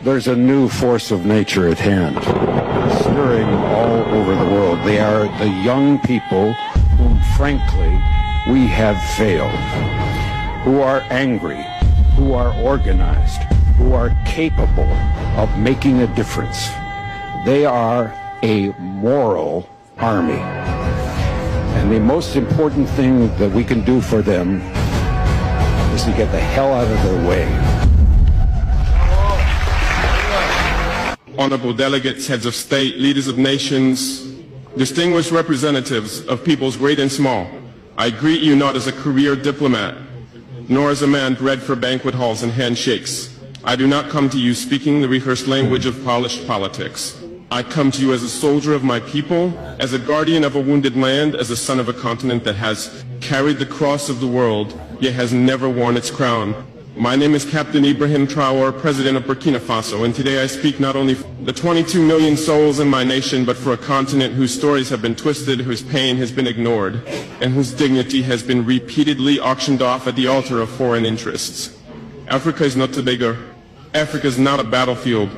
There's a new force of nature at hand, stirring all over the world. They are the young people whom, frankly, we have failed, who are angry, who are organized, who are capable of making a difference. They are a moral army. And the most important thing that we can do for them is to get the hell out of their way. Honorable delegates, heads of state, leaders of nations, distinguished representatives of peoples great and small, I greet you not as a career diplomat, nor as a man bred for banquet halls and handshakes. I do not come to you speaking the rehearsed language of polished politics. I come to you as a soldier of my people, as a guardian of a wounded land, as a son of a continent that has carried the cross of the world, yet has never worn its crown. My name is Captain Ibrahim Traore, President of Burkina Faso, and today I speak not only for the 22 million souls in my nation, but for a continent whose stories have been twisted, whose pain has been ignored, and whose dignity has been repeatedly auctioned off at the altar of foreign interests. Africa is not Tobago. Africa is not a battlefield.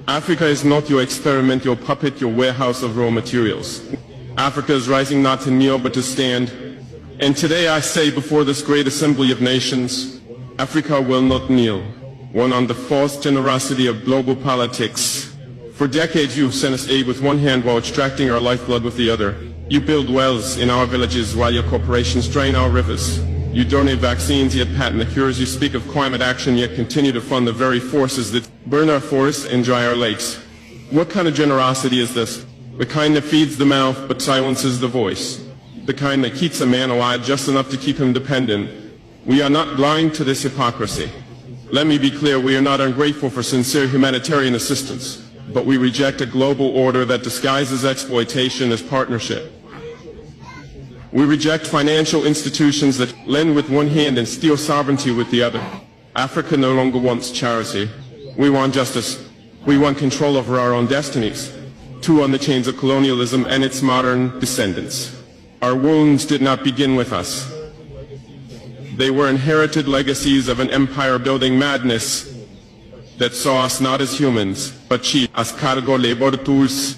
Africa is not your experiment, your puppet, your warehouse of raw materials. Africa is rising not to kneel, but to stand. And today I say before this great assembly of nations, Africa will not kneel, one on the false generosity of global politics. For decades you have sent us aid with one hand while extracting our lifeblood with the other. You build wells in our villages while your corporations drain our rivers. You donate vaccines, yet patent the cures. You speak of climate action, yet continue to fund the very forces that burn our forests and dry our lakes. What kind of generosity is this? The kind that feeds the mouth but silences the voice. The kind that keeps a man alive just enough to keep him dependent. We are not blind to this hypocrisy. Let me be clear, we are not ungrateful for sincere humanitarian assistance, but we reject a global order that disguises exploitation as partnership. We reject financial institutions that lend with one hand and steal sovereignty with the other. Africa no longer wants charity. We want justice. We want control over our own destinies, too on the chains of colonialism and its modern descendants. Our wounds did not begin with us. They were inherited legacies of an empire-building madness that saw us not as humans, but chiefs, as cargo labor tools.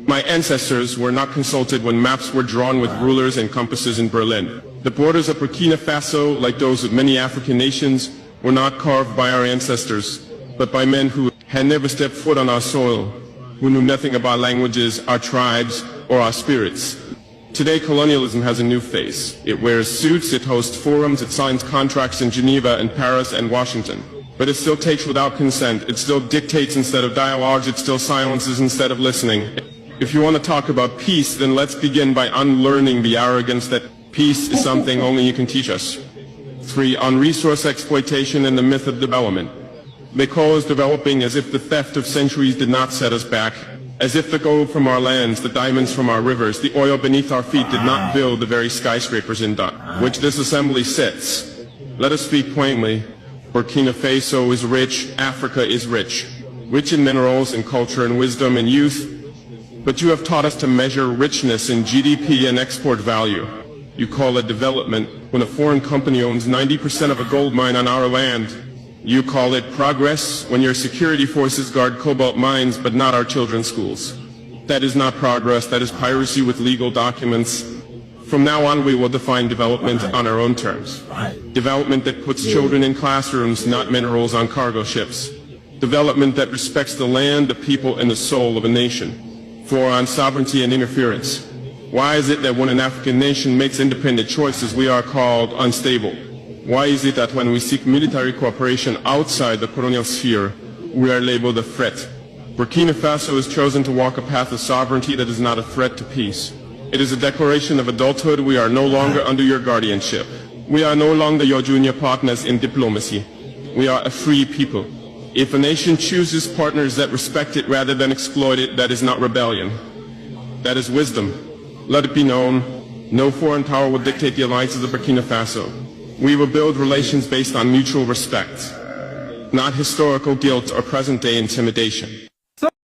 My ancestors were not consulted when maps were drawn with rulers and compasses in Berlin. The borders of Burkina Faso, like those of many African nations, were not carved by our ancestors, but by men who had never stepped foot on our soil, who knew nothing about languages, our tribes, or our spirits. Today, colonialism has a new face. It wears suits, it hosts forums, it signs contracts in Geneva and Paris and Washington. But it still takes without consent, it still dictates instead of dialogues, it still silences instead of listening. If you want to talk about peace, then let's begin by unlearning the arrogance that peace is something only you can teach us. 3. On resource exploitation and the myth of development. They call us developing as if the theft of centuries did not set us back, as if the gold from our lands, the diamonds from our rivers, the oil beneath our feet did not build the very skyscrapers in which this assembly sits. Let us speak plainly. Burkina Faso is rich, Africa is rich. Rich in minerals and culture and wisdom and youth. But you have taught us to measure richness in GDP and export value. You call it development when a foreign company owns 90% of a gold mine on our land. You call it progress when your security forces guard cobalt mines but not our children's schools. That is not progress, that is piracy with legal documents. From now on we will define development on our own terms. Development that puts children in classrooms, not minerals on cargo ships. Development that respects the land, the people, and the soul of a nation. 4. On sovereignty and interference. Why is it that when an African nation makes independent choices, we are called unstable? Why is it that when we seek military cooperation outside the colonial sphere, we are labeled a threat? Burkina Faso has chosen to walk a path of sovereignty that is not a threat to peace. It is a declaration of adulthood. We are no longer under your guardianship. We are no longer your junior partners in diplomacy. We are a free people. If a nation chooses partners that respect it rather than exploit it, that is not rebellion. That is wisdom. Let it be known, no foreign power will dictate the alliances of Burkina Faso. We will build relations based on mutual respect, not historical guilt or present-day intimidation.